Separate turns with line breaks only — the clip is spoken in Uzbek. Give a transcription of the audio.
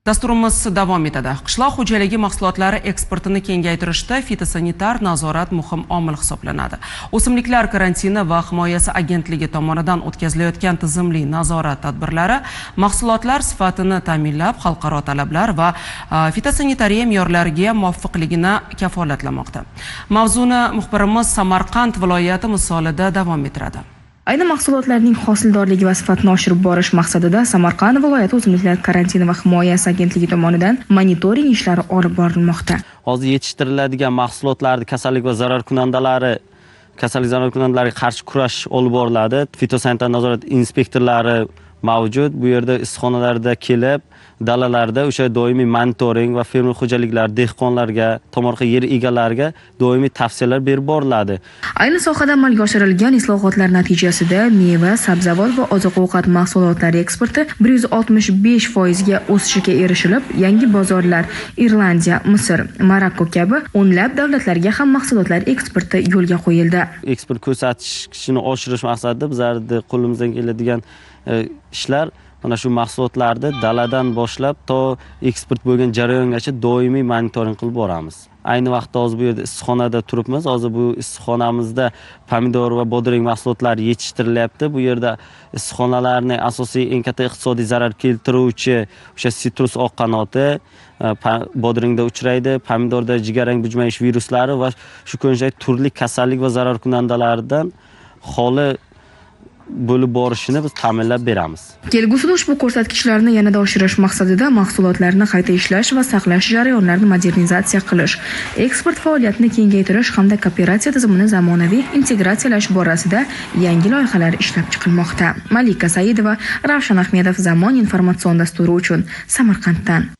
Dasturimiz davom etadi. Qishloq xo'jaligi mahsulotlari eksportini kengaytirishda fitosanitar nazorat muhim omil hisoblanadi. O'simliklar karantini va himoyasi agentligi tomonidan o'tkazilayotgan tizimli nazorat tadbirlari mahsulotlar sifatini ta'minlab, xalqaro talablar va fitosanitariya me'yorlariga muvofiqligini kafolatlamoqda. Mavzuni muxbirimiz Samarqand viloyati misolida davom ettiradi.
Ayni mahsulotlarning hosildorligi va sifatini oshirib borish maqsadida Samarqand viloyati o'simliklar karantini va himoyasi agentligi tomonidan monitoring ishlari olib borilmoqda.
Hozir yetishtiriladigan mahsulotlarning kasallik va zararkunandalarga qarshi kurash olib boriladi. Fitosanitar nazorat inspektorlari mavjud. Bu yerda issiqxonalarda kelib, dalalarda o'sha doimiy monitoring va fermer xo'jaliklari dehqonlarga, tomorqa yer egalariga doimiy tavsiyalar berib boriladi.
Ayni sohada amalga oshirilgan islohotlar natijasida meva, sabzavot va oziq-ovqat mahsulotlari eksporti 165% ga o'sishga erishilib, yangi bozorlar Irlandiya, Misr, Marokko kabi o'nlab davlatlarga ham mahsulotlar eksporti yo'lga qo'yildi.
Eksport ko'rsatkichini oshirish maqsadida bizlarning qo'limizdan keladigan ishlar mana shu mahsulotlarni daladan boshlab to eksport bo'lgan jarayongacha doimiy monitoring qilib boramiz. Ayni vaqtda hozir bu yerda issiqxonada turibmiz. Hozir bu issiqxonamizda pomidor va bodring mahsulotlari yetishtirilyapti. Bu yerda issiqxonalarning asosiy eng katta iqtisodiy zarar keltiruvchi o'sha sitrus oq qanoti bodringda uchraydi, pomidorda jigarrang bujmayish viruslari va shu ko'njak turli kasallik va zararkunandalardan xoli bo'lib borishini biz ta'minlab beramiz.
Kelgusida ushbu ko'rsatkichlarni yanada oshirish maqsadida mahsulotlarni qayta ishlash va saqlash jarayonlarini modernizatsiya qilish, eksport faoliyatini kengaytirish hamda kooperatsiya tizimini zamonaviy integratsiyalash borasida yangi loyihalar ishlab chiqilmoqda. Malika Saidova, Ravshan Ahmedov, Zamon informatsion dasturi uchun Samarqanddan.